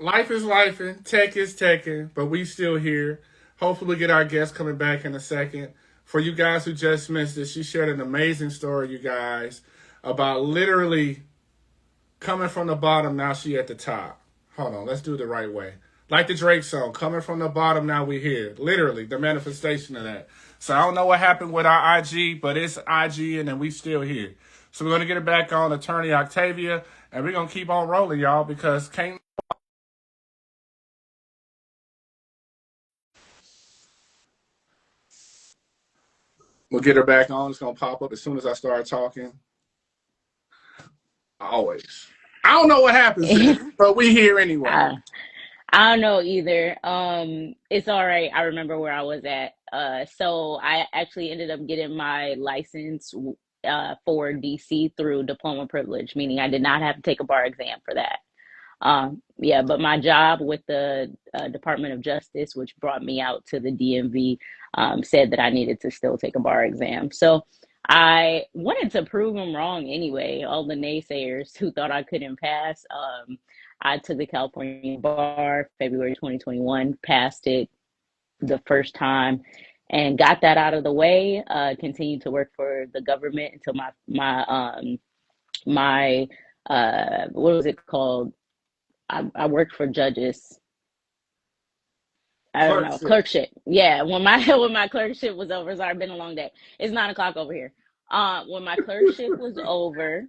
Life is life and tech is teching, but we still here. Hopefully, we get our guest coming back in a second. For you guys who just missed it, she shared an amazing story, you guys, about literally coming from the bottom. Now she at the top. Hold on, let's do it the right way. Like the Drake song, coming from the bottom, now we here. Literally, the manifestation of that. So I don't know what happened with our IG, but it's IG, and then we still here. So we're gonna get it back on attorney Octavia, and we're gonna keep on rolling, y'all, because can't. We'll get her back on. It's gonna pop up as soon as I start talking. Always. I don't know what happens, but we here anyway. I, I don't know either. It's all right. I remember where I was at. So I actually ended up getting my license for DC through diploma privilege, meaning I did not have to take a bar exam for that. Yeah, but my job with the Department of Justice, which brought me out to the DMV, said that I needed to still take a bar exam. So I wanted to prove them wrong anyway. All the naysayers who thought I couldn't pass. I took the California bar February 2021, passed it the first time, and got that out of the way. Continued to work for the government until my what was it called? I worked for judges. I don't know, Clerkship. clerkship. Yeah, when my when my clerkship was over, sorry, been a long day. It's 9 o'clock over here. When my clerkship was over,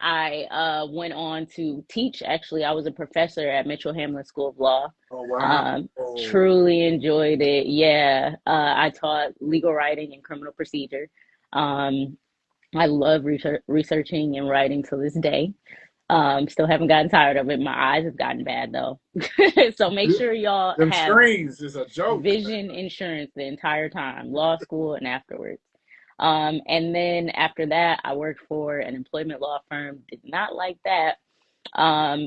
I went on to teach. Actually, I was a professor at Mitchell Hamlin School of Law. Oh wow. Um, Truly enjoyed it. Yeah, I taught legal writing and criminal procedure. Um, I love researching and writing to this day. Still haven't gotten tired of it. My eyes have gotten bad though. So make sure y'all Them have screens is a joke. vision insurance the entire time, law school and afterwards. And then after that, I worked for an employment law firm. Did not like that.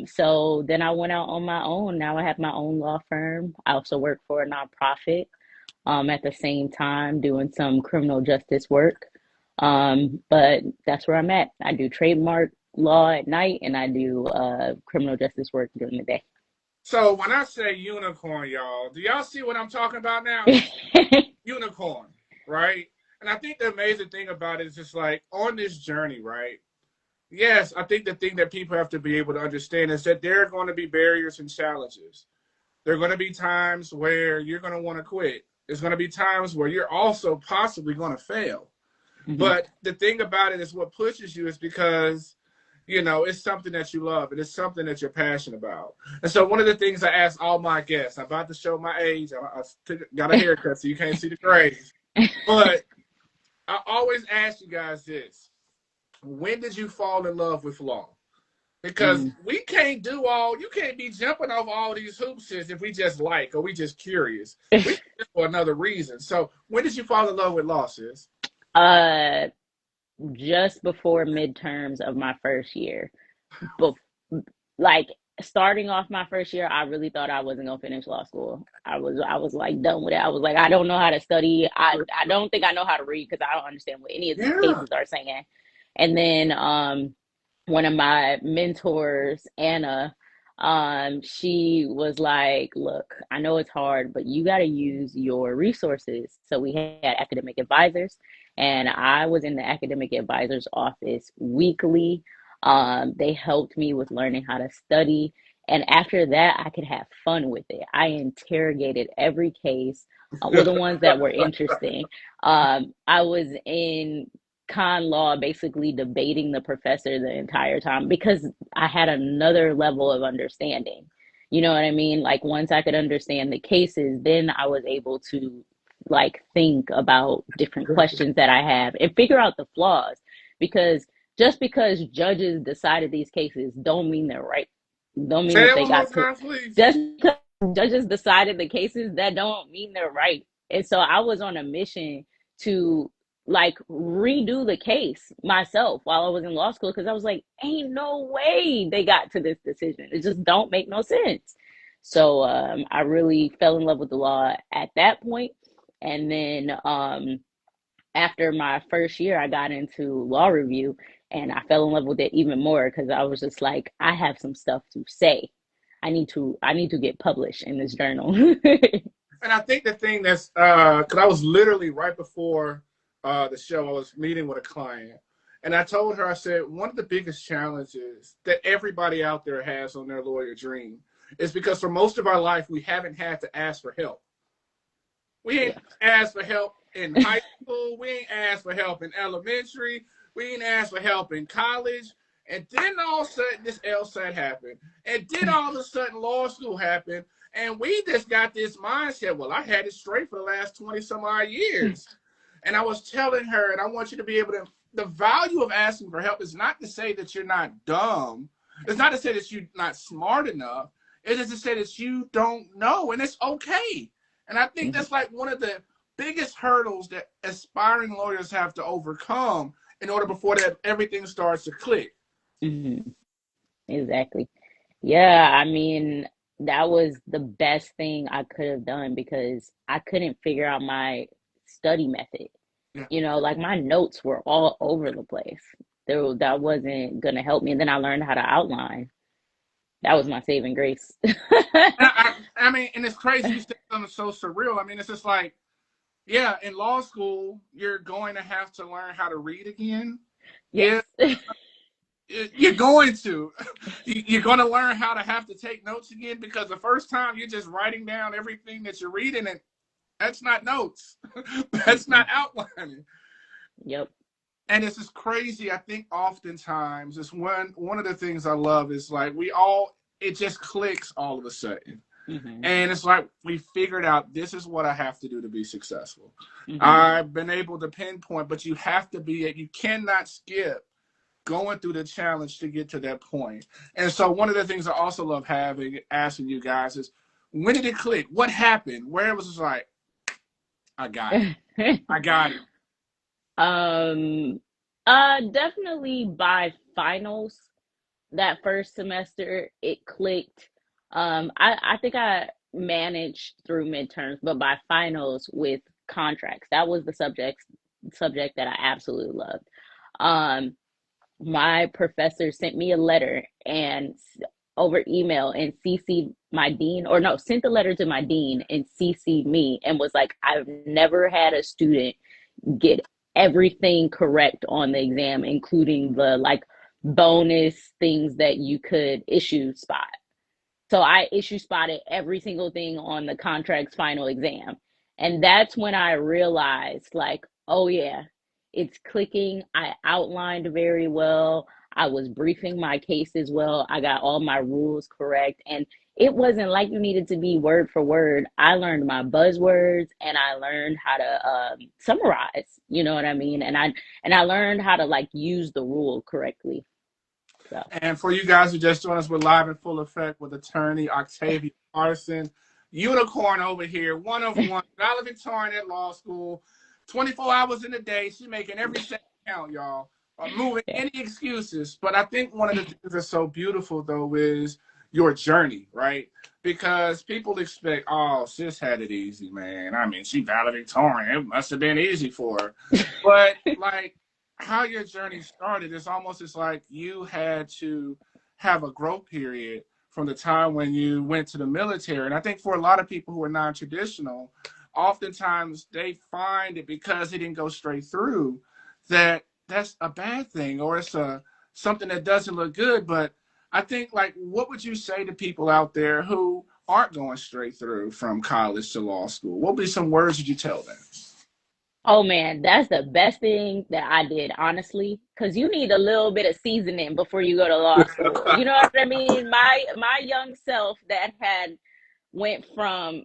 So then I went out on my own. Now I have my own law firm. I also work for a nonprofit at the same time doing some criminal justice work. But that's where I'm at. I do trademark law at night and I do criminal justice work during the day. So when I say unicorn, y'all, do y'all see what I'm talking about now? Unicorn, right? And I think the amazing thing about it is just like on this journey, right? Yes, I think the thing that people have to be able to understand is that there are going to be barriers and challenges. There are going to be times where you're going to want to quit. There's going to be times where you're also possibly going to fail. Mhm. But the thing about it is what pushes you is because, it's something that you love and it's something that you're passionate about. And so one of the things I ask all my guests, I'm about to show my age. Got a haircut, so you can't see the grays. But I always ask you guys this. When did you fall in love with law? Because Mm. you can't be jumping off all these hoops if we just like or we just curious. We just for another reason. So when did you fall in love with law, sis? Uh, just before midterms of my first year. But like starting off my first year, I really thought I wasn't gonna finish law school. I was like done with it. I was like, I don't know how to study. I don't think I know how to read because I don't understand what any of these Yeah. cases are saying. And then one of my mentors, Anna, she was like, look, I know it's hard, but you got to use your resources. So we had academic advisors, and I was in the academic advisor's office weekly. They helped me with learning how to study. And after that, I could have fun with it. I interrogated every case, well, the ones that were interesting. I was in con law basically debating the professor the entire time because I had another level of understanding. You know what I mean? Like once I could understand the cases, then I was able to like think about different questions that I have and figure out the flaws because just because judges decided these cases don't mean they're right. Don't mean Say that that they one more got to time, please. just because judges decided the cases that don't mean they're right. And so I was on a mission to like redo the case myself while I was in law school because I was like, ain't no way they got to this decision. It just don't make no sense. So I really fell in love with the law at that point. And then after my first year, I got into law review and I fell in love with it even more because I was just like, I have some stuff to say. I need to get published in this journal. And I think the thing that's because I was literally right before the show, I was meeting with a client, and I told her, I said, one of the biggest challenges that everybody out there has on their lawyer dream is because for most of our life we haven't had to ask for help. We ain't Yeah. asked for help in high school. We ain't asked for help in elementary. We ain't asked for help in college. And then all of a sudden this LSAT happened. And then all of a sudden law school happened. And we just got this mindset, well, I had it straight for the last 20 some odd years. And I was telling her, and I want you to be able to, the value of asking for help is not to say that you're not dumb. It's not to say that you're not smart enough. It is to say that you don't know, and it's okay. And I think that's like one of the biggest hurdles that aspiring lawyers have to overcome in order before that everything starts to click. Mm-hmm. Exactly. Yeah, I mean, that was the best thing I could have done because I couldn't figure out my study method. Yeah. You know, like my notes were all over the place. That wasn't gonna help me. And then I learned how to outline. That was my saving grace. I mean, and it's crazy. You said something so surreal. I mean, it's just like, yeah, in law school, you're going to have to learn how to read again. Yes. Yeah, you're going to. You're going to learn how to have to take notes again because the first time you're just writing down everything that you're reading, and that's not notes. That's not outlining. Yep. And it's just crazy. I think oftentimes it's one of the things I love is like it just clicks all of a sudden. Mm-hmm. And it's like we figured out this is what I have to do to be successful. Mm-hmm. I've been able to pinpoint, but you cannot skip going through the challenge to get to that point. And so one of the things I also love asking you guys is, when did it click? What happened? Where it was just like, I got it. I got it. Definitely by finals that first semester it clicked. I think I managed through midterms, but by finals with contracts, that was the subject that I absolutely loved. Um, my professor sent me a letter and over email and CC'd my dean, or no, sent the letter to my dean and CC'd me and was like, I've never had a student get everything correct on the exam, including the like bonus things that you could issue spot. So I issue spotted every single thing on the contract's final exam. And that's when I realized, like, oh, yeah, it's clicking. I outlined very well. I was briefing my case as well. I got all my rules correct. And it wasn't like you needed to be word for word. I learned my buzzwords and I learned how to summarize, you know what I mean? And I learned how to like use the rule correctly. So. And for you guys who just joined us, we're live in full effect with attorney Octavia Carson, unicorn over here, one of one, valedictorian at law school, 24 hours in a day. She's making every second count, y'all. Moving any excuses. But I think one of the things that's so beautiful, though, is your journey, right? Because people expect, oh, sis had it easy, man. I mean, she valedictorian. It must have been easy for her. But, like, how your journey started is almost as like you had to have a growth period from the time when you went to the military. And I think for a lot of people who are non-traditional, oftentimes they find it because it didn't go straight through that's a bad thing, or it's something that doesn't look good. But I think, like, what would you say to people out there who aren't going straight through from college to law school? What would be some words would you tell them? Oh man, that's the best thing that I did, honestly, because you need a little bit of seasoning before you go to law school. You know what I mean? My young self that had went from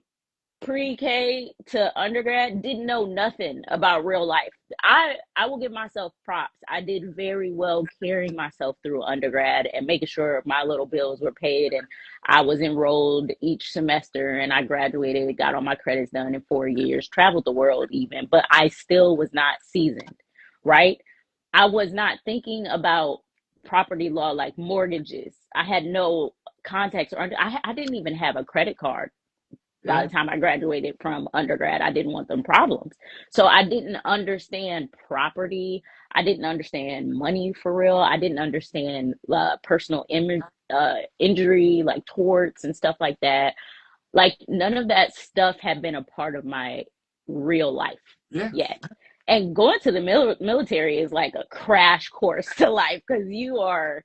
pre-K to undergrad didn't know nothing about real life. I will give myself props. I did very well carrying myself through undergrad and making sure my little bills were paid, and I was enrolled each semester, and I graduated, got all my credits done in 4 years, traveled the world even, but I still was not seasoned, right? I was not thinking about property law like mortgages. I had no context, or I didn't even have a credit card By Yeah. the time I graduated from undergrad, I didn't want them problems. So I didn't understand property. I didn't understand money for real. I didn't understand personal injury, like torts and stuff like that. Like none of that stuff had been a part of my real life Yeah. yet. And going to the military is like a crash course to life because you are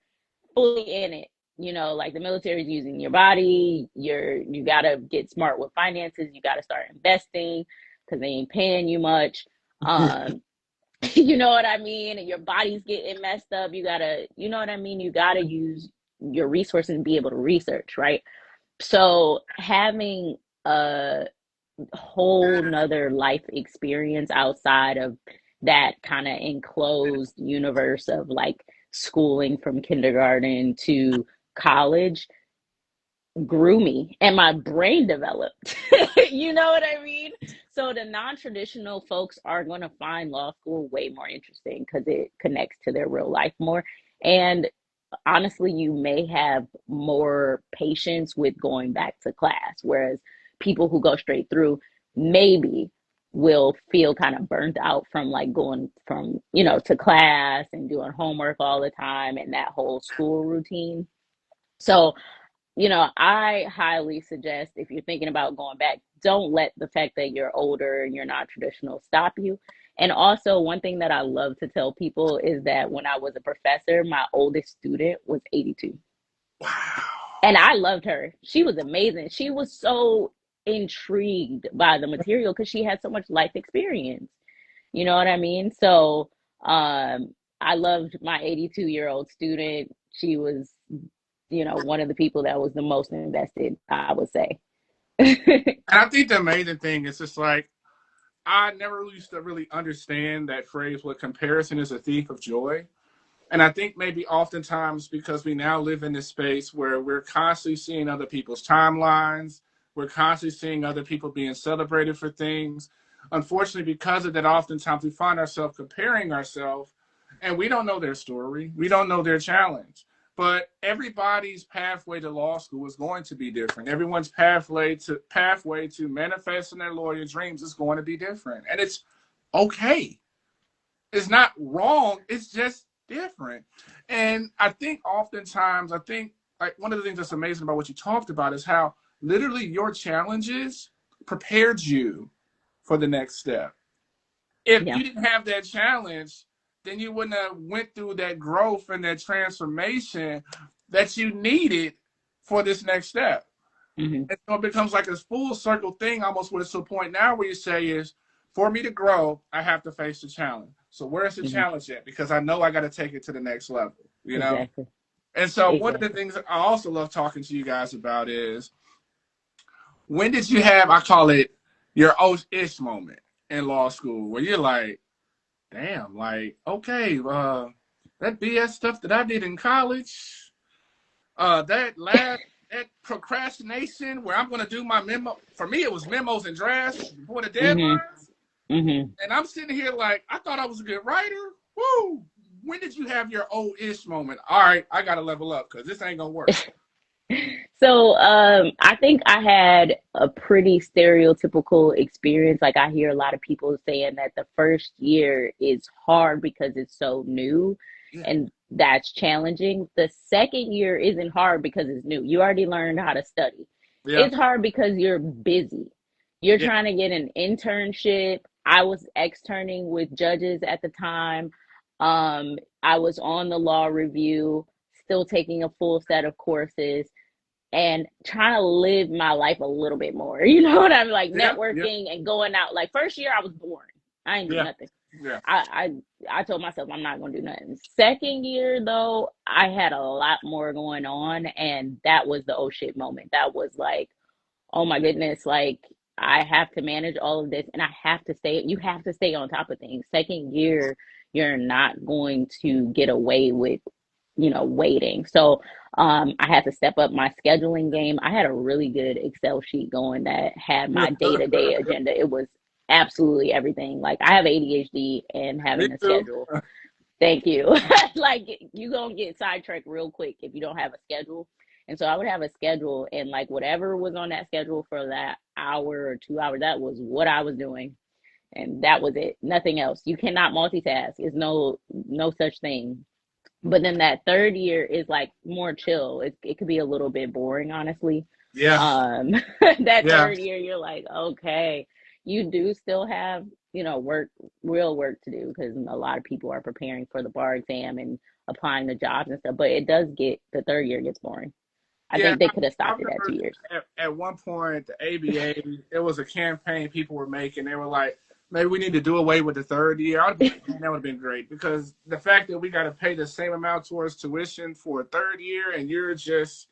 fully in it. Like the military is using your body. You gotta get smart with finances. You gotta start investing because they ain't paying you much. Um, you know what I mean? And your body's getting messed up. You gotta, you know what I mean? You gotta use your resources and be able to research, right? So having a whole nother life experience outside of that kind of enclosed universe of like schooling from kindergarten to college grew me and my brain developed. You know what I mean? So the non-traditional folks are going to find law school way more interesting because it connects to their real life more. And honestly, you may have more patience with going back to class, whereas people who go straight through maybe will feel kind of burnt out from like going from, to class and doing homework all the time and that whole school routine. So I highly suggest if you're thinking about going back, don't let the fact that you're older and you're not traditional stop you. And also, one thing that I love to tell people is that when I was a professor, my oldest student was 82. Wow. And I loved her. She was amazing. She was so intrigued by the material because she had so much life experience. You know what I mean? So I loved my 82-year-old student. She was one of the people that was the most invested, I would say. And I think the amazing thing is just like, I never used to really understand that phrase, "What comparison is a thief of joy." And I think maybe oftentimes because we now live in this space where we're constantly seeing other people's timelines, we're constantly seeing other people being celebrated for things. Unfortunately, because of that, oftentimes we find ourselves comparing ourselves and we don't know their story. We don't know their challenge. But everybody's pathway to law school is going to be different. Everyone's pathway to manifesting their lawyer dreams is going to be different. And it's okay. It's not wrong. It's just different. And I think oftentimes, like one of the things that's amazing about what you talked about is how literally your challenges prepared you for the next step. If Yeah. you didn't have that challenge, then you wouldn't have went through that growth and that transformation that you needed for this next step. Mm-hmm. And so it becomes like a full circle thing almost where it's to a point now where you say is, for me to grow, I have to face the challenge. So where's the Mm-hmm. challenge at? Because I know I got to take it to the next level, you know? Exactly. And so one of the Exactly. things that I also love talking to you guys about is when did you have, I call it your oh-ish moment in law school where you're like, damn, like, okay, that BS stuff that I did in college, that procrastination where I'm going to do my memo. For me, it was memos and drafts before the Mm-hmm. deadlines. Mm-hmm. And I'm sitting here like, I thought I was a good writer. Woo! When did you have your ish moment? All right, I got to level up because this ain't going to work. So I think I had a pretty stereotypical experience. Like I hear a lot of people saying that the first year is hard because it's so new Yeah. and that's challenging. The second year isn't hard because it's new. You already learned how to study. Yeah. It's hard because you're busy. You're Yeah. trying to get an internship. I was externing with judges at the time. I was on the law review, still taking a full set of courses and trying to live my life a little bit more. You know what I mean? Like Yeah. Yeah. networking and going out. Like first year I was boring. I ain't do Yeah. nothing. Yeah. I told myself I'm not gonna do nothing. Second year though, I had a lot more going on and that was the oh shit moment. That was like, oh my goodness, like I have to manage all of this and I have to you have to stay on top of things. Second year, you're not going to get away with waiting. So I had to step up my scheduling game. I had a really good Excel sheet going that had my day-to-day agenda. It was absolutely everything. Like I have ADHD and Me having a too. schedule. Thank you. Like you gonna get sidetracked real quick if you don't have a schedule. And so I would have a schedule, and like whatever was on that schedule for that hour or 2 hours, that was what I was doing. And that was it. Nothing else. You cannot multitask. It's no such thing. But then that third year is like more chill. It could be a little bit boring, honestly. Yeah. That Yeah. third year, you're like, okay, you do still have, work, real work to do, because a lot of people are preparing for the bar exam and applying to jobs and stuff. But the third year gets boring. I Yeah. think they could have I stopped it at remember 2 years. at one point, the ABA, it was a campaign people were making. They were like, maybe we need to do away with the third year. I'd be like, man, that would have been great, because the fact that we got to pay the same amount towards tuition for a third year and you're just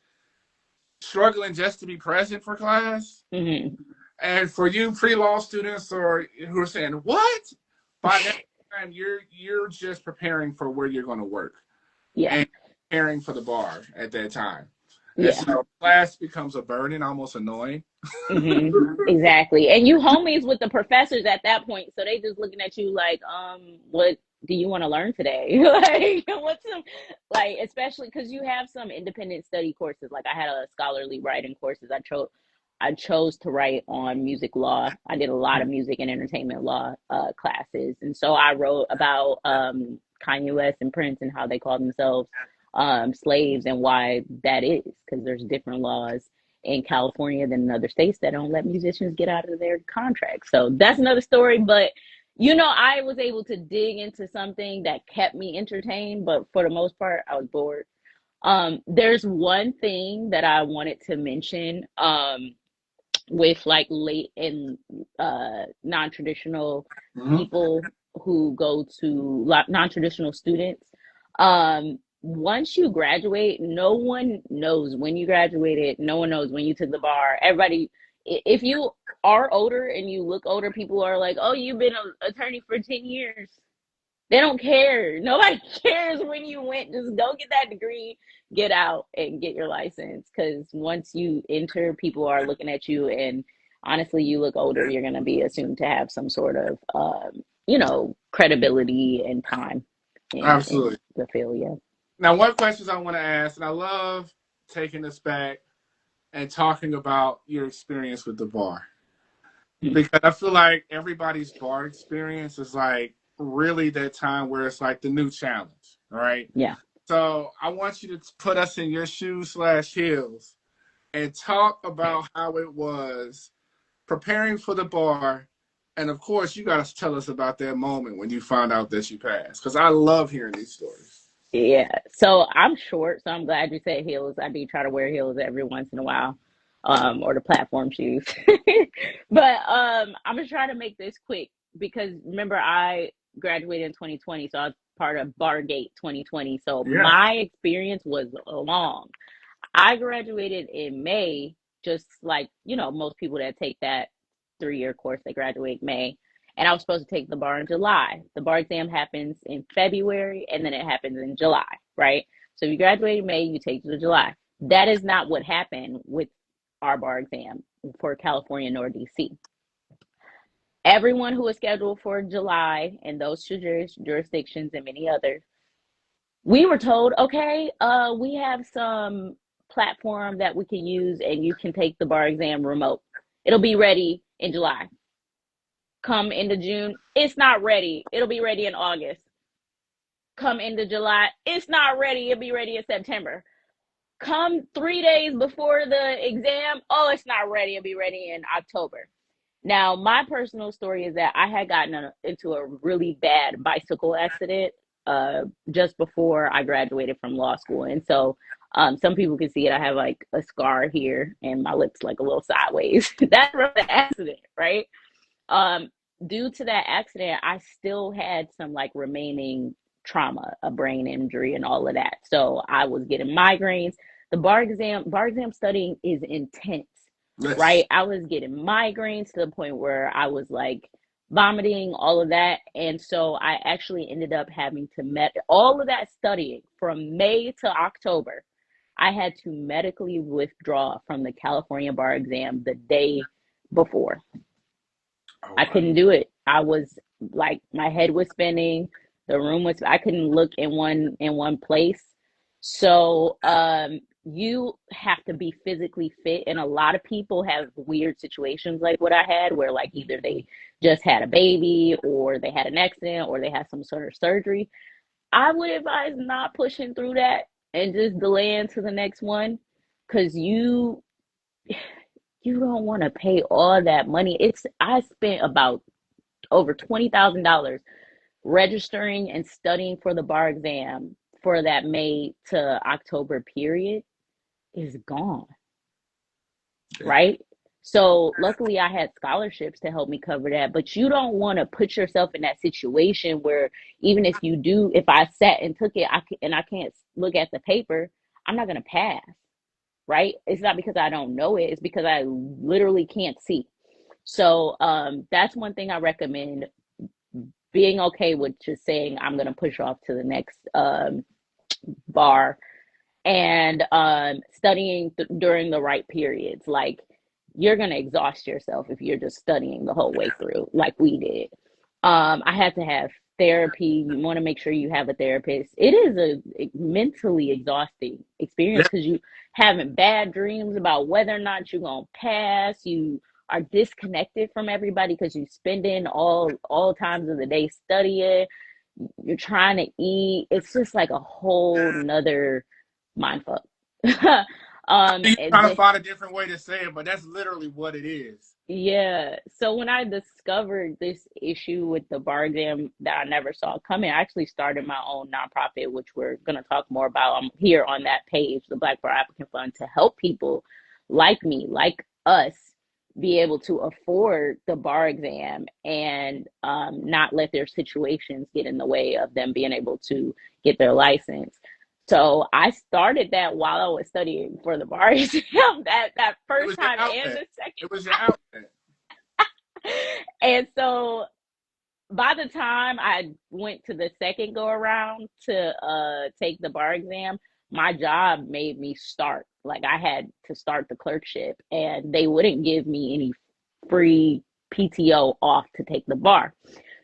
struggling just to be present for class. Hmm. And for you pre-law students or who are saying, what? By that time, you're just preparing for where you're going to work Yeah. and preparing for the bar at that time. And Yeah. so class becomes a burden, almost annoying. Hmm. Exactly. And you homies with the professors at that point, so they just looking at you like, what do you want to learn today? Like, what's some, like, especially because you have some independent study courses. Like, I had a scholarly writing courses. I chose to write on music law. I did a lot of music and entertainment law classes, and so I wrote about Kanye West and Prince and how they call themselves slaves, and why that is, because there's different laws in California than in other states that don't let musicians get out of their contracts. So that's another story. But I was able to dig into something that kept me entertained, but for the most part, I was bored. There's one thing that I wanted to mention with like late and non-traditional Mm-hmm. people who go to non-traditional students. Once you graduate, no one knows when you graduated. No one knows when you took the bar. Everybody, if you are older and you look older, people are like, oh, you've been an attorney for 10 years. They don't care. Nobody cares when you went. Just go get that degree, get out, and get your license. Because once you enter, people are looking at you, and honestly, you look older. You're going to be assumed to have some sort of, credibility and time in Absolutely. the field. Yeah. Now, one question I want to ask, and I love taking this back and talking about your experience with the bar, because I feel like everybody's bar experience is like really that time where it's like the new challenge, right? Yeah. So I want you to put us in your shoes/heels and talk about how it was preparing for the bar. And of course, you got to tell us about that moment when you found out that you passed, because I love hearing these stories. Yeah. So I'm short, so I'm glad you said heels. I do try to wear heels every once in a while, or the platform shoes. But I'm gonna try to make this quick, because remember I graduated in 2020, so I was part of Bargate 2020. So Yeah. my experience was long. I graduated in May, just like, most people that take that 3-year course, they graduate May. And I was supposed to take the bar in July. The bar exam happens in February, and then it happens in July, right? So if you graduate in May, you take to July. That is not what happened with our bar exam for California nor DC. Everyone who was scheduled for July in those two jurisdictions and many others, we were told, okay, we have some platform that we can use, and you can take the bar exam remote. It'll be ready in July. Come into June, it's not ready. It'll be ready in August. Come into July, it's not ready. It'll be ready in September. Come 3 days before the exam, oh, it's not ready. It'll be ready in October. Now, my personal story is that I had gotten into a really bad bicycle accident just before I graduated from law school. And so some people can see it. I have like a scar here, and my lips like a little sideways. That's from the accident, right? Um, Due to that accident, I still had some like remaining trauma, a brain injury, and all of that. So I was getting migraines. The bar exam studying is intense, Yes. right? I was getting migraines to the point where I was like vomiting, all of that. And so I actually ended up having to all of that studying from May to October. I had to medically withdraw from the California bar exam the day before. Oh, I wow. couldn't do it. I was like, my head was spinning. I couldn't look in one place. So you have to be physically fit. And a lot of people have weird situations like what I had, where like either they just had a baby or they had an accident or they had some sort of surgery. I would advise not pushing through that and just delaying to the next one, because you don't want to pay all that money. I spent about over $20,000 registering and studying for the bar exam for that May to October period is gone, right? So luckily I had scholarships to help me cover that, but you don't want to put yourself in that situation where even if you do, if I sat and took it, and I can't look at the paper, I'm not going to pass, right? It's not because I don't know it, it's because I literally can't see. So that's one thing I recommend, being okay with just saying I'm going to push off to the next bar, and studying during the right periods. Like, you're going to exhaust yourself if you're just studying the whole way through like we did. I had to have therapy. You want to make sure you have a therapist. It is a mentally exhausting experience because you having bad dreams about whether or not you're going to pass. You are disconnected from everybody because you spending all times of the day studying. You're trying to eat. It's just like a whole nother mind fuck. You And trying to then, find a different way to say it, but that's literally what it is. yeah. So when I discovered this issue with the bar exam that I never saw coming, I actually started my own nonprofit, which we're going to talk more about here on that page, the Black Bar Applicant Fund, to help people like me, like us, be able to afford the bar exam and not let their situations get in the way of them being able to get their license. So I started that while I was studying for the bar exam, that It first was your time and outlet. the second. It was your outlet. And so by the time I went to the second go around to take the bar exam, my job made me start. Like, I had to start the clerkship, and they wouldn't give me any free PTO off to take the bar.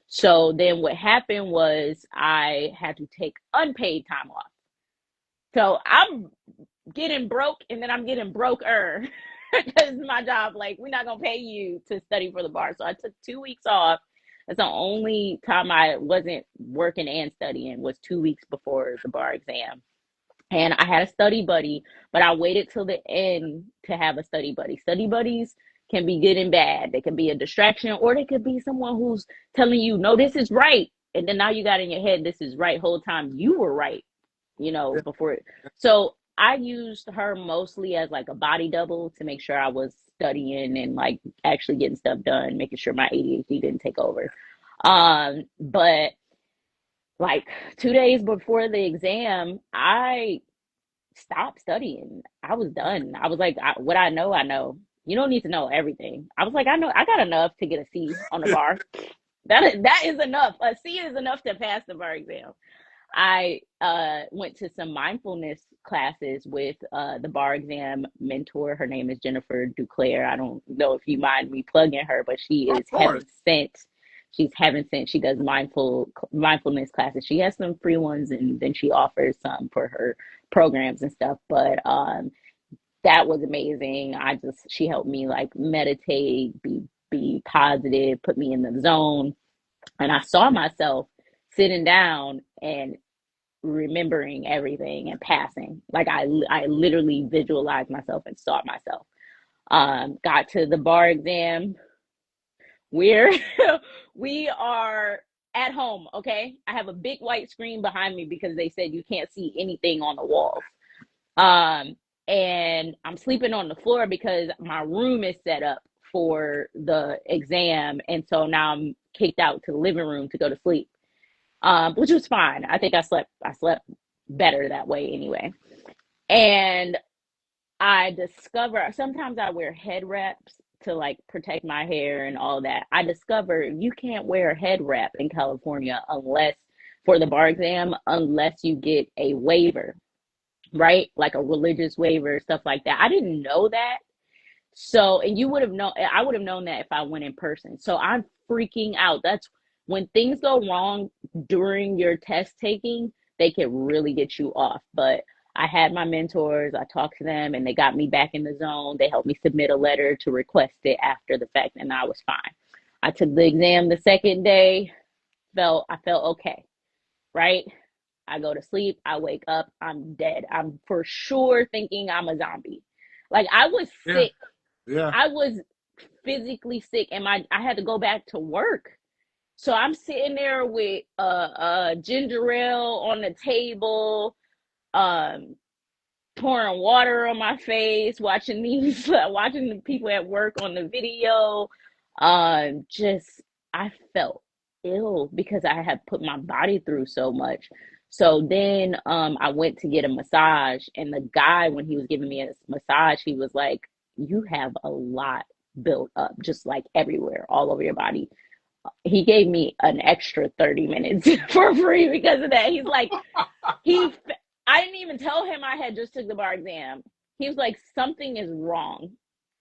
So then what happened was I had to take unpaid time off. So I'm getting broke, and then I'm getting broker because my job, like, we're not gonna pay you to study for the bar. So I took 2 weeks off. That's the only time I wasn't working and studying, was 2 weeks before the bar exam. And I had a study buddy, but I waited till the end to have a study buddy. Study buddies can be good and bad. They can be a distraction, or they could be someone who's telling you, no, this is right. And then now you got in your head, this is right, whole time you were right, before it. So I used her mostly as like a body double to make sure I was studying and like actually getting stuff done, making sure my ADHD didn't take over. But like 2 days before the exam, I stopped studying. I was done. I was like, what I know, I know. You don't need to know everything. I was like, I know, I got enough to get a C on the bar. That is enough. A C is enough to pass the bar exam. I went to some mindfulness classes with the bar exam mentor. Her name is Jennifer Duclair. I don't know if you mind me plugging her, but she Of is heaven course. sent. She's heaven sent. She does mindfulness classes. She has some free ones, and then she offers some for her programs and stuff. But that was amazing. She helped me like meditate, be positive, put me in the zone, and I saw myself sitting down and remembering everything and passing. Like, I literally visualized myself and saw myself. Got to the bar exam. We're we are at home, okay? I have a big white screen behind me because they said you can't see anything on the walls. And I'm sleeping on the floor because my room is set up for the exam, and so now I'm kicked out to the living room to go to sleep. Which was fine. I think I slept better that way anyway. And I discover sometimes I wear head wraps to like protect my hair and all that. I discover you can't wear a head wrap in California unless for the bar exam, unless you get a waiver, right? Like a religious waiver, stuff like that. I didn't know that. So, and I would have known that if I went in person. So I'm freaking out. That's when things go wrong during your test taking, they can really get you off. But I had my mentors, I talked to them, and they got me back in the zone. They helped me submit a letter to request it after the fact, and I was fine. I took the exam the second day, I felt okay, right? I go to sleep, I wake up, I'm dead. I'm for sure thinking I'm a zombie. Like I was Yeah. sick. Yeah. I was physically sick, and I had to go back to work. So I'm sitting there with ginger ale on the table, um, pouring water on my face, watching watching the people at work on the video. Just I felt ill because I had put my body through so much. So then I went to get a massage, and the guy, when he was giving me a massage, he was like, "You have a lot built up, just like everywhere, all over your body." He gave me an extra 30 minutes for free because of that. He's like, he, I didn't even tell him I had just took the bar exam. He was like, something is wrong.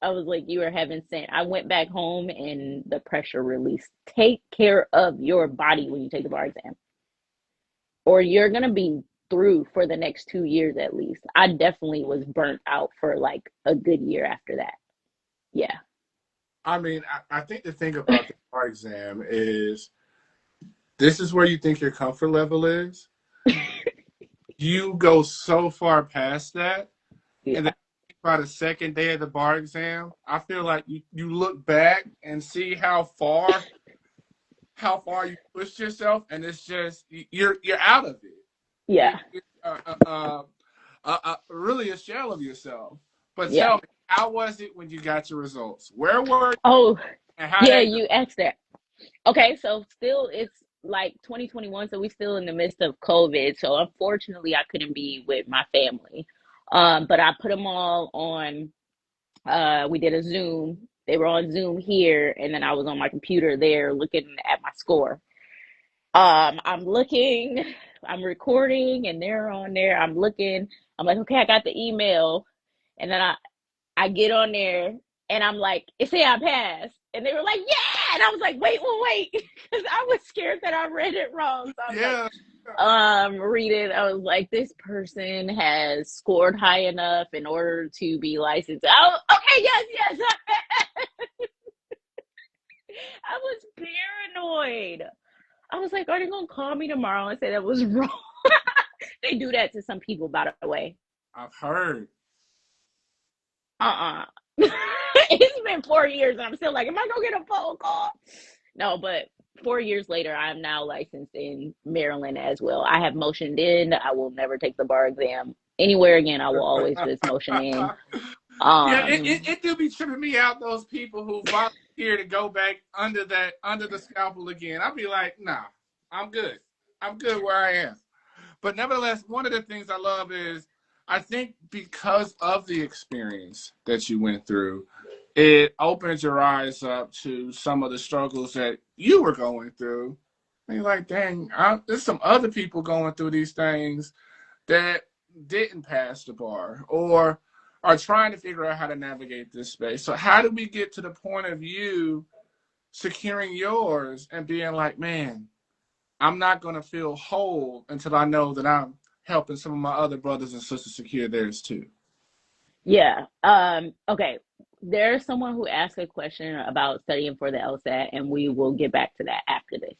I was like, you are heaven sent. I went back home and the pressure released. Take care of your body when you take the bar exam, or you're going to be through for the next 2 years at least. I definitely was burnt out for like a good year after that. Yeah. I mean, I think the thing about the bar exam is this is where you think your comfort level is. You go so far past that, and Yeah. then by the second day of the bar exam, I feel like you look back and see how far you pushed yourself, and it's just you're out of it. Yeah. You're really a shell of yourself. But Yeah. tell me, how was it when you got your results? Where were you, Oh, and how yeah, that go? you asked that. Okay, so still it's like 2021, so we still in the midst of COVID. So unfortunately, I couldn't be with my family. But I put them all on. We did a Zoom. They were on Zoom here, and then I was on my computer there looking at my score. I'm looking, I'm recording, and they're on there. I'm looking. I'm like, okay, I got the email, and then I get on there and I'm like, it say I passed. And they were like, yeah. And I was like, wait. Because I was scared that I read it wrong. So I was like, Yeah. read it. I was like, this person has scored high enough in order to be licensed. Oh, okay, yes. I was paranoid. I was like, are they gonna call me tomorrow and say that was wrong? They do that to some people, by the way. I've heard. uh-uh. It's been 4 years and I'm still like, am I gonna get a phone call? No, but 4 years later, I am now licensed in Maryland as well. I have motioned in. I will never take the bar exam anywhere again. I will always just motion in. Yeah, Um, it do be tripping me out, those people who volunteer to go back under the scalpel again. I'll be like, nah, I'm good. I'm good where I am. But nevertheless, one of the things I love is I think because of the experience that you went through, it opens your eyes up to some of the struggles that you were going through. And you're like, dang, there's some other people going through these things that didn't pass the bar or are trying to figure out how to navigate this space. So how do we get to the point of you securing yours and being like, man, I'm not going to feel whole until I know that I'm helping some of my other brothers and sisters secure theirs too. yeah. Okay. There's someone who asked a question about studying for the LSAT, and we will get back to that after this.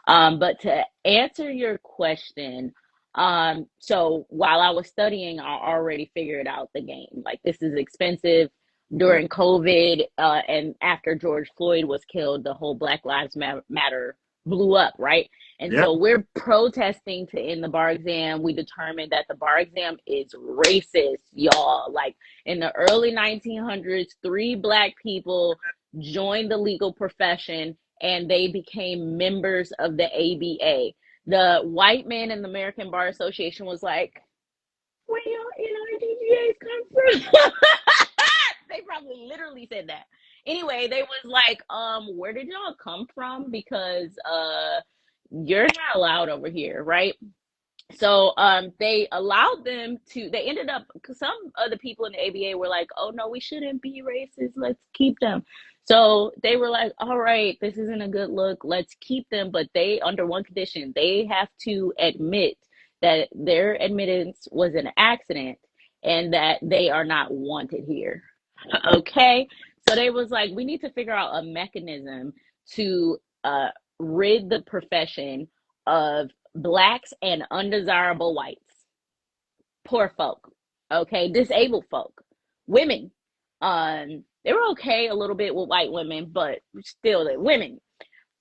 But to answer your question, so while I was studying, I already figured out the game. Like, this is expensive. Yeah. During COVID, and after George Floyd was killed, the whole Black Lives Matter blew up, right? And Yeah. so we're protesting to end the bar exam. We determined that the bar exam is racist, y'all. Like, in the early 1900s, three Black people joined the legal profession and they became members of the ABA. The white man in the American Bar Association was like, where y'all NRGGAs come from? They probably literally said that. Anyway, they was like, where did y'all come from? Because you're not allowed over here, right? So they allowed them to, they ended up, some of the people in the ABA were like, oh no, we shouldn't be racist, let's keep them. So they were like, all right, this isn't a good look, let's keep them, but they, under one condition, they have to admit that their admittance was an accident and that they are not wanted here. Okay. So they was like, we need to figure out a mechanism to rid the profession of blacks and undesirable whites, poor folk, okay, disabled folk, women. They were okay a little bit with white women, but still they're women.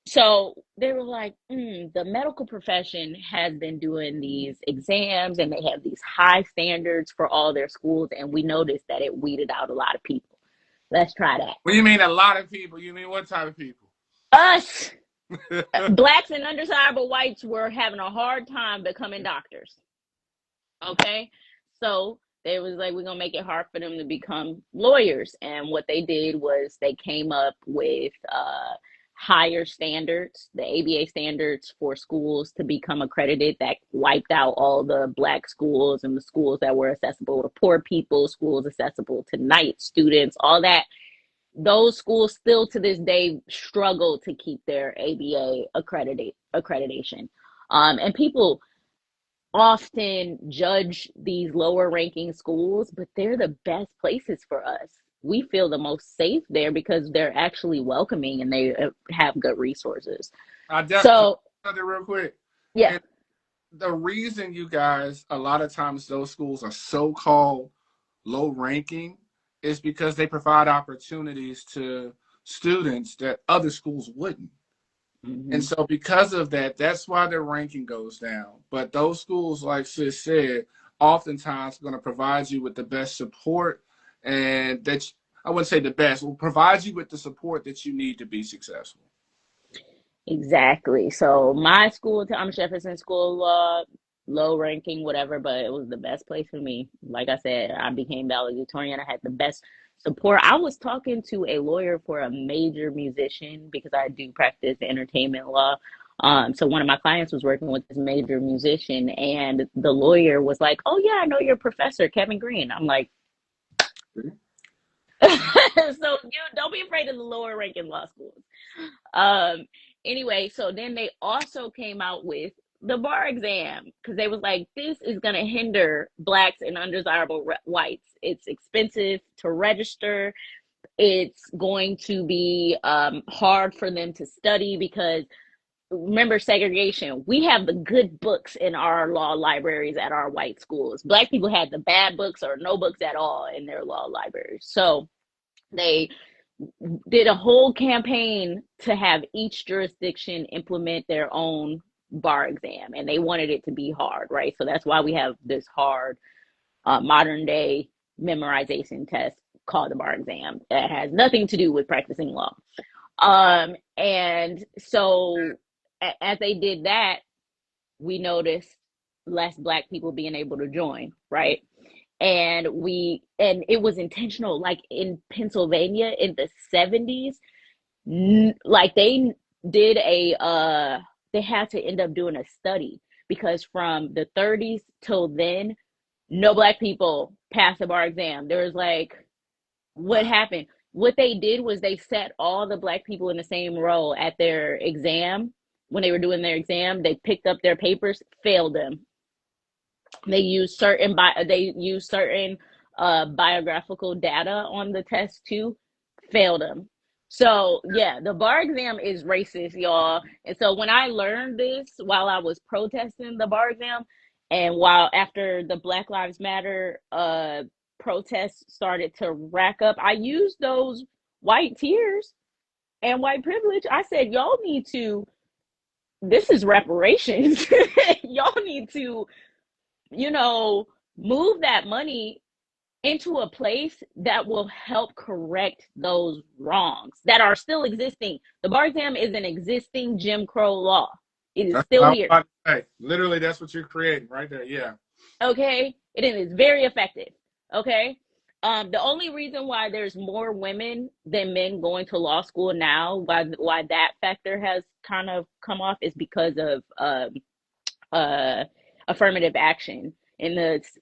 So they were like, the medical profession has been doing these exams and they have these high standards for all their schools, and we noticed that it weeded out a lot of people. Let's try that. What do you mean a lot of people? You mean what type of people? Us, blacks and undesirable whites, were having a hard time becoming doctors. Okay. So they was like, we're gonna make it hard for them to become lawyers. And what they did was they came up with higher standards, the ABA standards for schools to become accredited, that wiped out all the black schools and the schools that were accessible to poor people, schools accessible to night students, all that. Those schools still to this day struggle to keep their ABA accreditation. And people often judge these lower ranking schools, but they're the best places for us. We feel the most safe there because they're actually welcoming and they have good resources. I definitely So, something real quick. yeah. And the reason you guys, a lot of times those schools are so-called low ranking is because they provide opportunities to students that other schools wouldn't. Mm-hmm. And so because of that, that's why their ranking goes down. But those schools, like Sis said, oftentimes are going to provide you with the best support, and I wouldn't say the best, will provide you with the support that you need to be successful. Exactly. So my school, Thomas Jefferson School of Law, low ranking, whatever, but it was the best place for me. Like I said, I became valedictorian. I had the best support. I was talking to a lawyer for a major musician because I do practice entertainment law. So one of my clients was working with this major musician, and the lawyer was like, "Oh yeah, I know your professor, Kevin Green." I'm like, so you don't be afraid of the lower ranking law schools. Um, anyway, so then they also came out with the bar exam because they was like, this is going to hinder blacks and undesirable whites. It's expensive to register. It's going to be hard for them to study because remember segregation. We have the good books in our law libraries at our white schools. Black people had the bad books or no books at all in their law libraries. So they did a whole campaign to have each jurisdiction implement their own bar exam, and they wanted it to be hard, right? So that's why we have this hard modern day memorization test called the bar exam that has nothing to do with practicing law. And so as they did that, we noticed less black people being able to join, right? And it was intentional. Like in Pennsylvania in the 70s, like they did they had to end up doing a study because from the 30s till then, no black people passed the bar exam. There was like, what happened? What they did was they set all the black people in the same row at their exam. When they were doing their exam, they picked up their papers, failed them. They use certain biographical data on the test too, failed them. So yeah, the bar exam is racist, y'all. And so when I learned this while I was protesting the bar exam, and while after the Black Lives Matter protests started to rack up, I used those white tears and white privilege. I said, y'all need to. This is reparations. Y'all need to move that money into a place that will help correct those wrongs that are still existing. The bar exam is an existing Jim Crow law. It is That's still what I was here. about to say. Literally, that's what you're creating right there. Yeah. Okay. It is very effective. Okay. The only reason why there's more women than men going to law school now, why that factor has kind of come off, is because of affirmative action.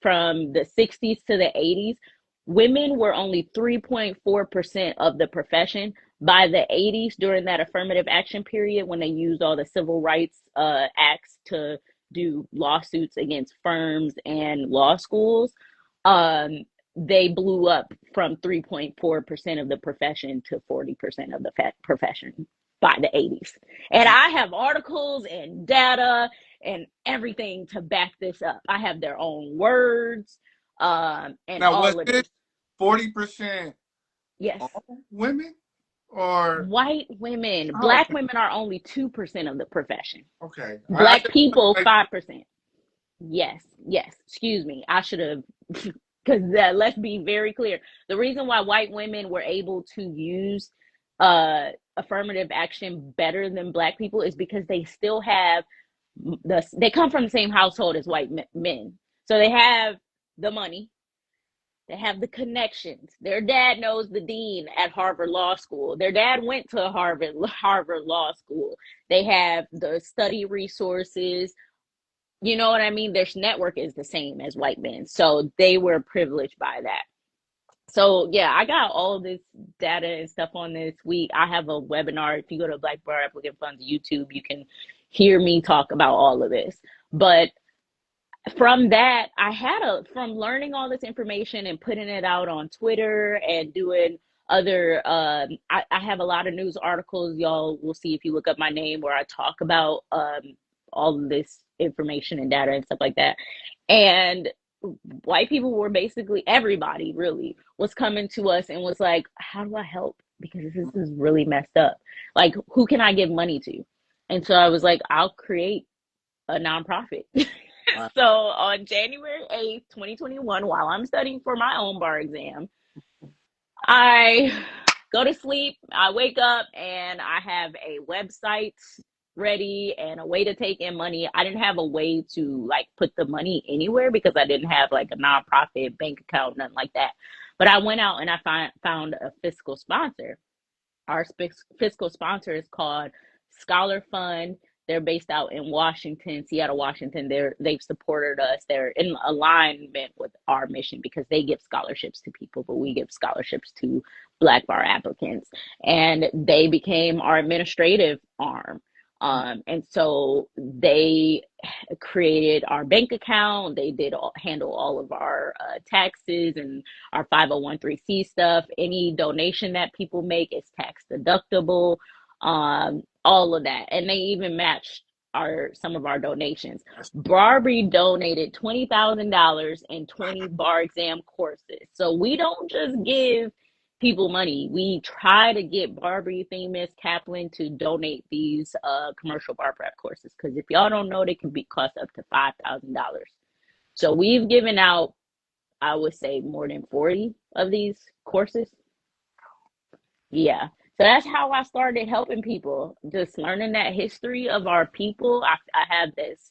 From the 60s to the 80s, women were only 3.4% of the profession. By the 80s, during that affirmative action period, when they used all the civil rights acts to do lawsuits against firms and law schools, they blew up from 3.4% of the profession to 40% of the profession by the 80s. And I have articles and data and everything to back this up. I have their own words, and Now, was all of it this. 40% Yes. all women or White women. oh, Black women are only 2% of the profession. okay. I Black just people, like 5%. Yes, yes. Excuse me. I should have, because let's be very clear. The reason why white women were able to use affirmative action better than Black people is because they still have they come from the same household as white men. So they have the money, they have the connections. Their dad knows the dean at Harvard Law School. Their dad went to Harvard Law School. They have the study resources. You know what I mean? Their network is the same as white men. So they were privileged by that. So yeah, I got all this data and stuff on this week. I have a webinar. If you go to Black Bar Applicant Funds YouTube, you can hear me talk about all of this. But from that, from learning all this information and putting it out on Twitter and doing other, I have a lot of news articles. Y'all will see if you look up my name where I talk about all of this information and data and stuff like that. And white people were basically, everybody really was coming to us and was like, how do I help? Because this is really messed up. Like, who can I give money to? And so I was like, I'll create a nonprofit. So on January 8th, 2021, while I'm studying for my own bar exam, I go to sleep, I wake up, and I have a website ready and a way to take in money. I didn't have a way to like put the money anywhere because I didn't have like a nonprofit bank account, nothing like that. But I went out and I found a fiscal sponsor. Our fiscal sponsor is called Scholar Fund. They're based out in Washington, Seattle, Washington. They've supported us. They're in alignment with our mission because they give scholarships to people, but we give scholarships to Black bar applicants. And they became our administrative arm. And so they created our bank account. They did handle all of our taxes and our 501(c)(3) stuff. Any donation that people make is tax deductible. All of that, and they even matched some of our donations. Barbie donated $20,000 in 20 bar exam courses. So we don't just give people money. We try to get Barbie Themis Kaplan to donate these commercial bar prep courses, because if y'all don't know, they can cost up to $5,000. So we've given out, I would say, more than 40 of these courses. Yeah. So that's how I started helping people, just learning that history of our people. I have this,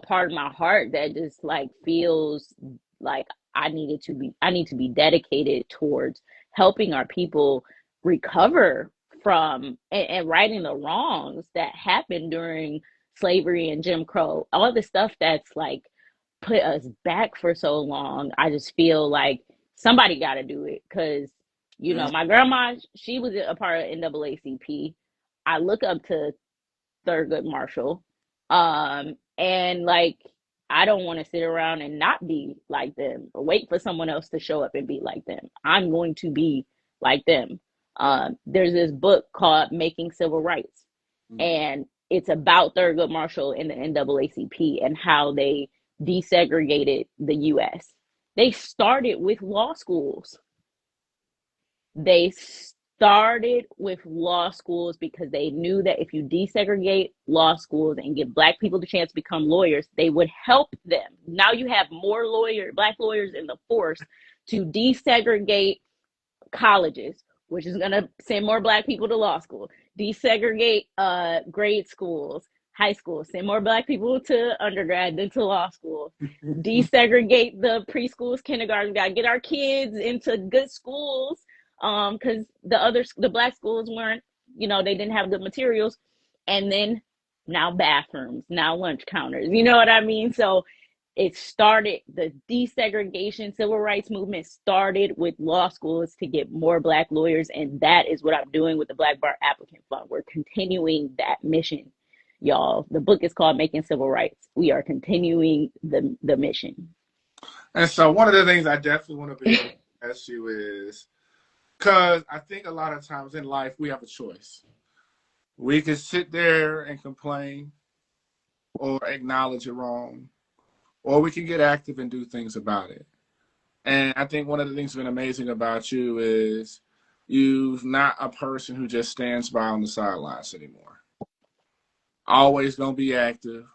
part of my heart that just like feels like I need to be dedicated towards helping our people recover from and righting the wrongs that happened during slavery and Jim Crow. All the stuff that's like put us back for so long. I just feel like somebody got to do it, because my grandma, she was a part of NAACP. I look up to Thurgood Marshall. And like, I don't want to sit around and not be like them or wait for someone else to show up and be like them. I'm going to be like them. There's this book called Making Civil Rights, and it's about Thurgood Marshall and the NAACP and how they desegregated the U.S. They started with law schools. They started with law schools because they knew that if you desegregate law schools and give Black people the chance to become lawyers, they would help them. Now you have more Black lawyers in the force to desegregate colleges, which is going to send more Black people to law school. Desegregate grade schools, high schools, send more Black people to undergrad than to law school. Desegregate the preschools, kindergarten. Got to get our kids into good schools, because the Black schools weren't, they didn't have good materials. And then now bathrooms, now lunch counters, you know what I mean? So it started, the desegregation civil rights movement started with law schools to get more Black lawyers. And that is what I'm doing with the Black Bar Applicant Fund. We're continuing that mission. y'all. The book is called Making Civil Rights. We are continuing the mission. And so one of the things I definitely want to be able to ask you is, because I think a lot of times in life we have a choice. We can sit there and complain or acknowledge it wrong, or we can get active and do things about it. And I think one of the things that's been amazing about you is you're not a person who just stands by on the sidelines anymore. Always gonna be active,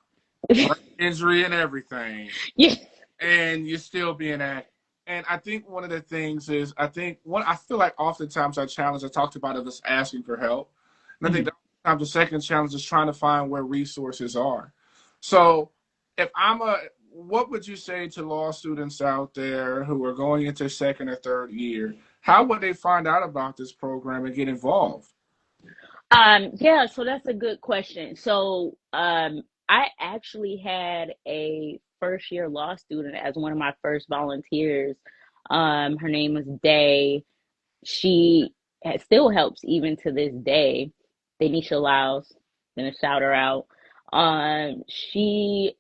brain injury and everything, Yeah. and you're still being active. And I think one of the things is I feel like oftentimes our challenge I talked about is us asking for help, and I think that oftentimes the second challenge is trying to find where resources are. So, if what would you say to law students out there who are going into second or third year? How would they find out about this program and get involved? Yeah, so that's a good question. So, I actually had a first year law student as one of my first volunteers. Her name was Day. She still helps even to this day. Denisha Laos, gonna shout her out. She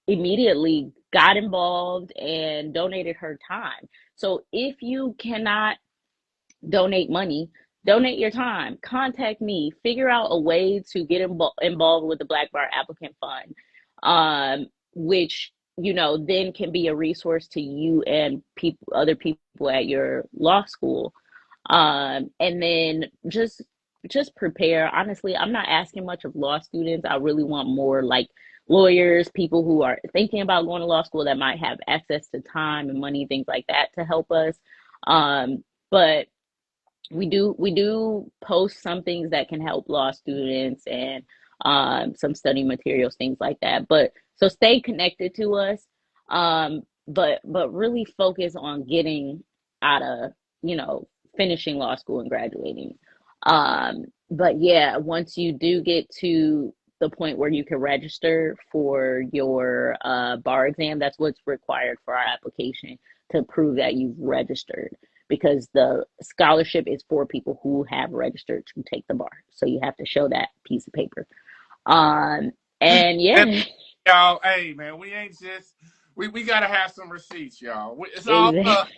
immediately got involved and donated her time. So if you cannot donate money, donate your time, contact me, figure out a way to get involved with the Black Bar Applicant Fund, which then can be a resource to you and other people at your law school. And then just prepare. Honestly, I'm not asking much of law students. I really want more like lawyers, people who are thinking about going to law school that might have access to time and money, things like that to help us. But we do post some things that can help law students and some study materials, things like that. But so stay connected to us, but really focus on getting out of finishing law school and graduating. But yeah, once you do get to the point where you can register for your bar exam, that's what's required for our application to prove that you've registered, because the scholarship is for people who have registered to take the bar. So you have to show that piece of paper. Um, and And yeah, y'all, hey man, we ain't just we gotta have some receipts, y'all. It's all exactly.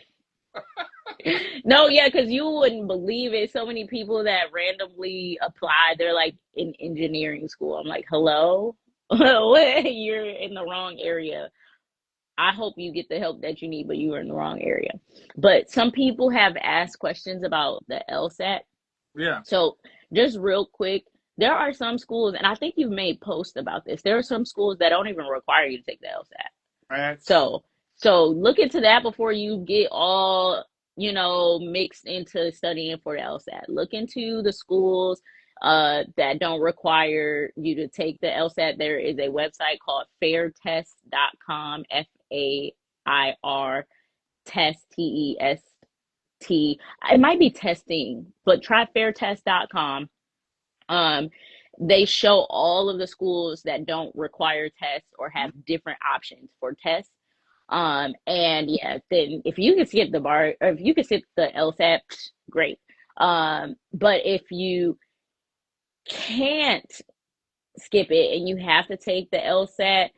No, yeah, because you wouldn't believe it. So many people that randomly apply, they're like in engineering school. I'm like, hello? You're in the wrong area. I hope you get the help that you need, but you are in the wrong area. But some people have asked questions about the LSAT. yeah. So just real quick, there are some schools, and I think you've made posts about this. There are some schools that don't even require you to take the LSAT. Facts. So look into that before you get all, mixed into studying for the LSAT. Look into the schools that don't require you to take the LSAT. There is a website called fairtest.com, FAIR test, TEST. It might be testing, but try fairtest.com. Um, they show all of the schools that don't require tests or have different options for tests. And yeah, then if you can skip the bar, or if you can skip the LSAT, great. But if you can't skip it and you have to take the LSAT,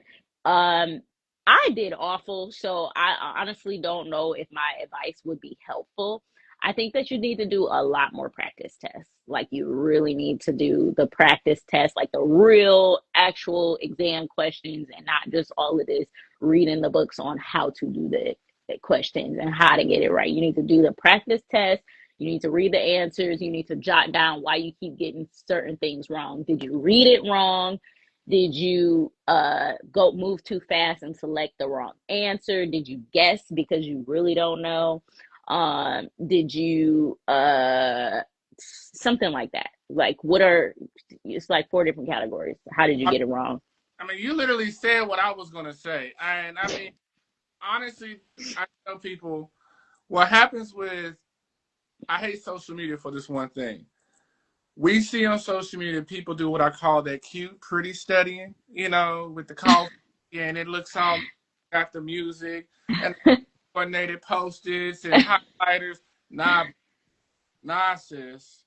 um, I did awful, so I honestly don't know if my advice would be helpful. I think that you need to do a lot more practice tests. Like you really need to do the practice test, like the real actual exam questions, and not just all of this reading the books on how to do the questions and how to get it right. You need to do the practice test. You need to read the answers. You need to jot down why you keep getting certain things wrong. Did you read it wrong? Did you go move too fast and select the wrong answer? Did you guess because you really don't know? Did you something like that? Like it's like four different categories. How did you I, get it wrong? I mean, you literally said what I was gonna say, and I mean, honestly, I tell people what happens with. I hate social media for this one thing. We see on social media people do what I call that cute, pretty studying, with the coffee, and it looks all got the music and coordinated post-its and highlighters. Nah, sis.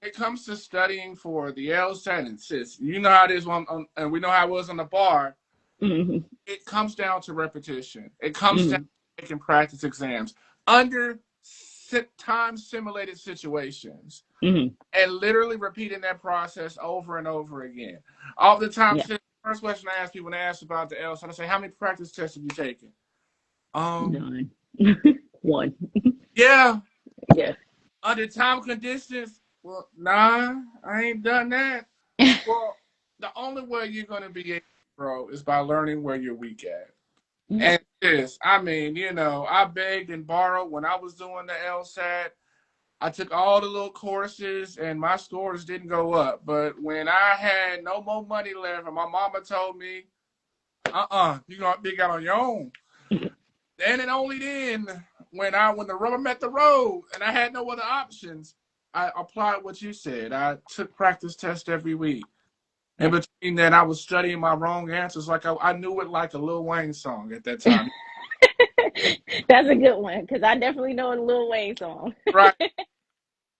it comes to studying for the LSAT and SIS, you know how it is and we know how it was on the bar. Mm-hmm. It comes down to repetition. It comes down Mm-hmm. to taking practice exams under time simulated situations Mm-hmm. and literally repeating that process over and over again. All the time, Yeah. the first question I ask people when they ask about the LSAT, I say, "How many practice tests have you taken?" None. One. Yeah, Yeah. under time conditions. Well, nah, I ain't done that. Well, the only way you're gonna be able to grow is by learning where you're weak at. Yeah. And this, I mean, I begged and borrowed when I was doing the LSAT. I took all the little courses and my scores didn't go up. But when I had no more money left and my mama told me, you're gonna dig out on your own. Then and only then, when the rubber met the road and I had no other options, I applied what you said. I took practice tests every week. In Yeah. between that, I was studying my wrong answers like I knew it like a Lil Wayne song at that time. That's a good one because I definitely know a Lil Wayne song. Right.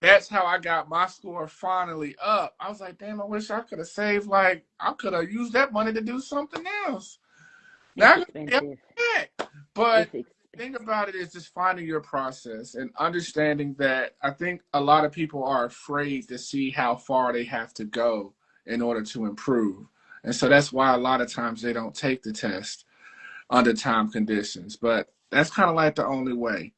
That's how I got my score finally up. I was like, damn, I wish I could have saved, I could have used that money to do something else. Now It's I could be expensive. upset. But It's the thing expensive. about it is just finding your process and understanding that I think a lot of people are afraid to see how far they have to go in order to improve. And so that's why a lot of times they don't take the test under time conditions. But that's kind of like the only way.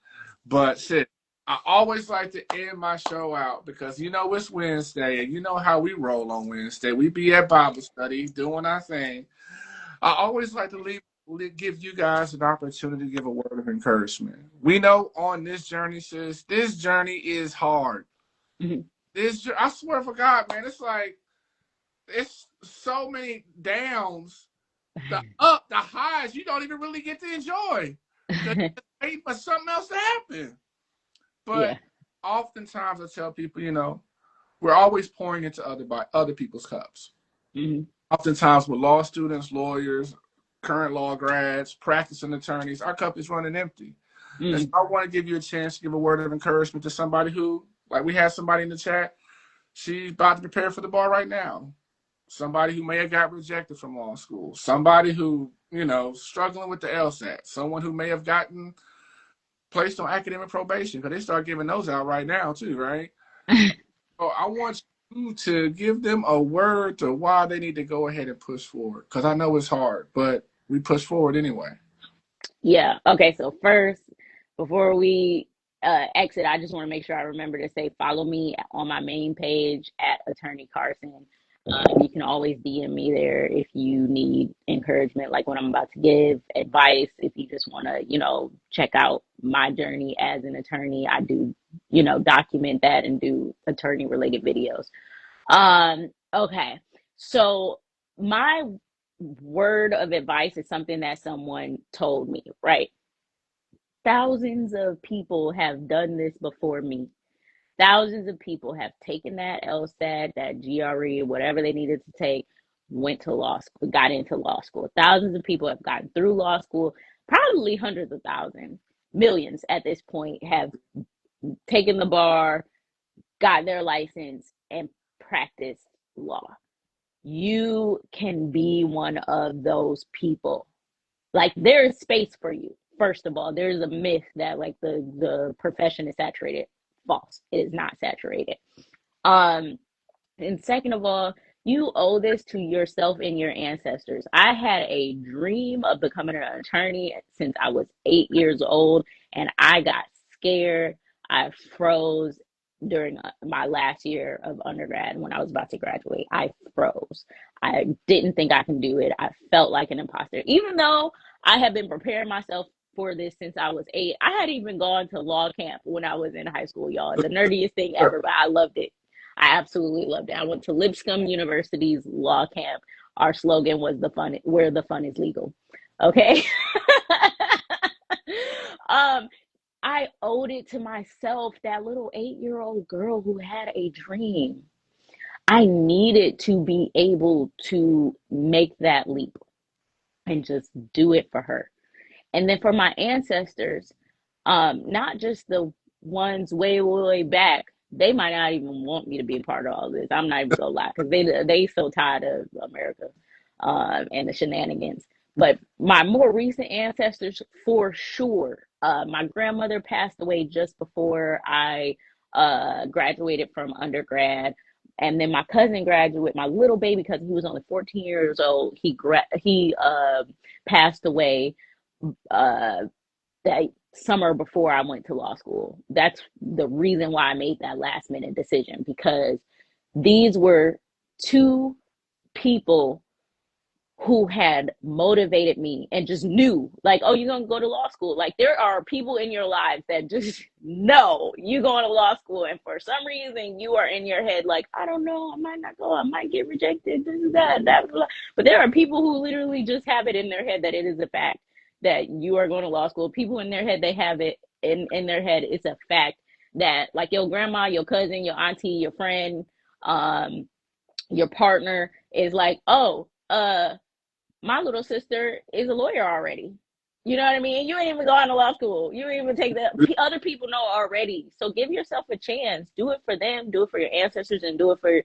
But shit, I always like to end my show out because it's Wednesday and you know how we roll on Wednesday. We be at Bible study doing our thing. I always like to give you guys an opportunity to give a word of encouragement. We know on this journey, sis, this journey is hard. Mhm. I swear for God, man, it's so many downs. The highs you don't even really get to enjoy because you're waiting for something else to happen. But Yeah. oftentimes I tell people, we're always pouring into other people's cups. Hmm. Oftentimes with law students, lawyers, current law grads, practicing attorneys, our cup is running empty. And so Hmm. I want to give you a chance to give a word of encouragement to somebody who, like we had somebody in the chat, she's about to prepare for the bar right now. Somebody who may have got rejected from law school. Somebody who, struggling with the LSAT. Someone who may have gotten placed on academic probation because they start giving those out right now too, right? So I want you to give them a word to why they need to go ahead and push forward because I know it's hard, but we push forward anyway. Yeah. Okay. So first, before we exit, I just want to make sure I remember to say follow me on my main page at Attorney Carson. You can always DM me there if you need encouragement, like when I'm about to give advice. If you just want to, check out my journey as an attorney, I do, document that and do attorney related videos. Okay. So my word of advice is something that someone told me, right? Thousands of people have done this before me. Thousands of people have taken that LSAT, that GRE, whatever they needed to take, went to law school, got into law school. Thousands of people have gotten through law school. Probably hundreds of thousands, millions at this point have taken the bar, got their license, and practiced law. You can be one of those people. Like there is space for you. First of all, there's a myth that like the profession is saturated. False. It is not saturated. Um, and second of all, you owe this to yourself and your ancestors. I had a dream of becoming an attorney since I was 8 years old, and I got scared. I froze during my last year of undergrad when I was about to graduate. I froze. I didn't think I can do it. I felt like an imposter, even though I had been preparing myself for this since I was 8. I had even gone to law camp when I was in high school, y'all. The nerdiest thing ever, but I loved it. I absolutely loved it. I went to Lipscomb University's law camp. Our slogan was the fun where the fun is legal. Okay. um, I owed it to myself, that little 8-year-old girl who had a dream. I needed to be able to make that leap and just do it for her. And then for my ancestors, not just the ones way, way back, they might not even want me to be a part of all this. I'm not even gonna lie, because they so tired of America, and the shenanigans. But my more recent ancestors, for sure. My grandmother passed away just before I graduated from undergrad, and then my cousin graduated. My little baby cousin, he was only 14 years old. He passed away uh, that summer before I went to law school. That's the reason why I made that last minute decision, because these were two people who had motivated me and just knew, like, oh, you're going to go to law school. Like, there are people in your lives that just know you're going to law school. And for some reason, you are in your head, like, I don't know, I might not go, I might get rejected, this is that, that, blah. But there are people who literally just have it in their head that it is a fact that you are going to law school. People in their head, they have it in their head. It's a fact that, like, your grandma, your cousin, your auntie, your friend, your partner is like, oh, my little sister is a lawyer already. You know what I mean? You ain't even going to law school. You ain't even take that. Other people know already. So give yourself a chance. Do it for them. Do it for your ancestors, and do it for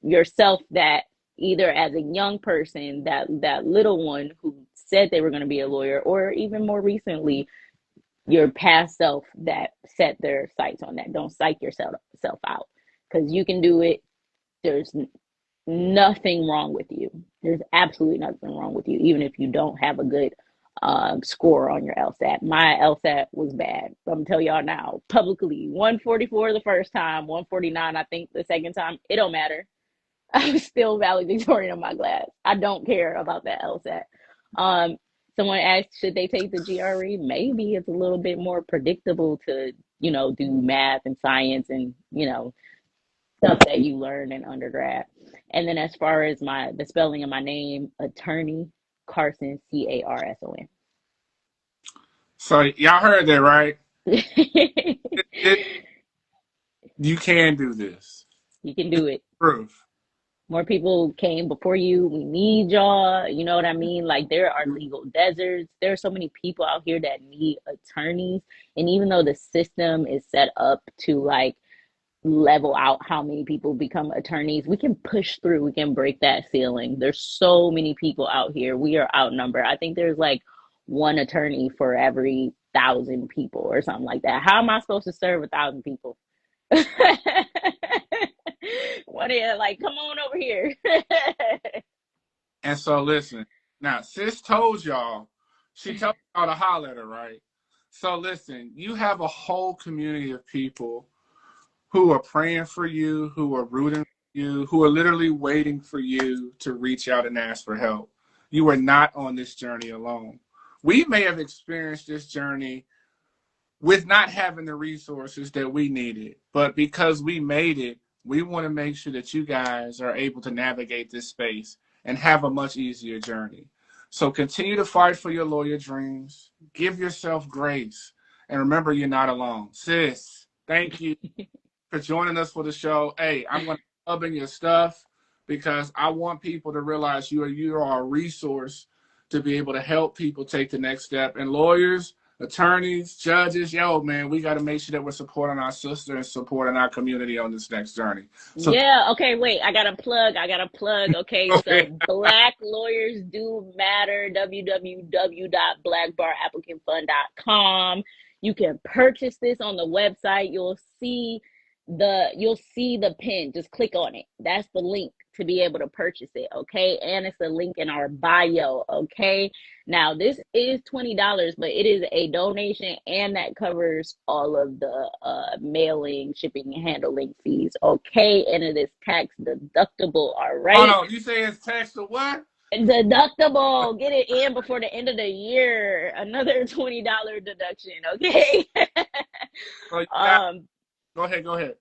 yourself. That either as a young person, that little one who said they were going to be a lawyer, or even more recently, your past self that set their sights on that. Don't psych yourself out, because you can do it. There's nothing wrong with you. There's absolutely nothing wrong with you, even if you don't have a good score on your LSAT. My LSAT was bad. I'm gonna tell y'all now, publicly, 144 the first time, 149 I think the second time. It don't matter. I was still valedictorian in my class. I don't care about that LSAT. Someone asked, should they take the GRE? Maybe it's a little bit more predictable to, do math and science and, stuff that you learn in undergrad. And then as far as the spelling of my name, attorney Carson, Carson. So y'all heard that, right? You can do this. You can do it. Proof. More people came before you. We need y'all. You know what I mean? Like, there are legal deserts. There are so many people out here that need attorneys. And even though the system is set up to, like, level out how many people become attorneys, we can push through. We can break that ceiling. There's so many people out here. We are outnumbered. I think there's like one attorney for every 1,000 people or something like that. How am I supposed to serve 1,000 people? What are you like? Come on over here. And so listen, now sis told y'all, she told y'all to holler at her, right? So listen, you have a whole community of people who are praying for you, who are rooting for you, who are literally waiting for you to reach out and ask for help. You are not on this journey alone. We may have experienced this journey with not having the resources that we needed, but because we made it, we want to make sure that you guys are able to navigate this space and have a much easier journey. So continue to fight for your lawyer dreams. Give yourself grace. And remember, you're not alone. Sis, thank you for joining us for the show. Hey, I'm going to hub in your stuff because I want people to realize you are a resource to be able to help people take the next step. And lawyers, attorneys, judges, man, we got to make sure that we're supporting our sister and supporting our community on this next journey. So, yeah, okay, wait, I got to plug. Okay, so Black Lawyers Do Matter, www.blackbarapplicantfund.com. You can purchase this on the website. You'll see the pin. Just click on it. That's the link to be able to purchase it, okay? And it's a link in our bio, okay? Now, this is $20, but it is a donation, and that covers all of the mailing, shipping, and handling fees, okay? And it is tax deductible, all right? Oh, no, you say it's tax or what? Deductible. Get it in before the end of the year. Another $20 deduction, okay? Go ahead.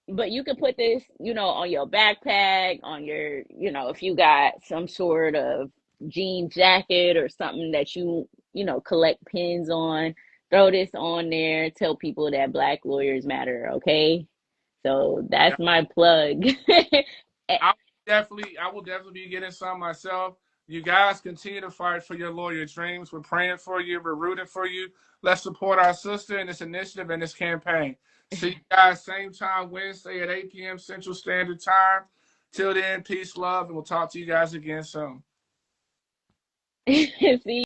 But you can put this, on your backpack, on your, if you got some sort of jean jacket or something that you collect pins on, throw this on there. Tell people that Black Lawyers Matter, okay? So that's my plug. I will definitely be getting some myself. You guys continue to fight for your lawyer dreams. We're praying for you. We're rooting for you. Let's support our sister in this initiative and this campaign. See you guys same time Wednesday at 8 p.m. Central Standard Time. Till then, peace, love, and we'll talk to you guys again soon. See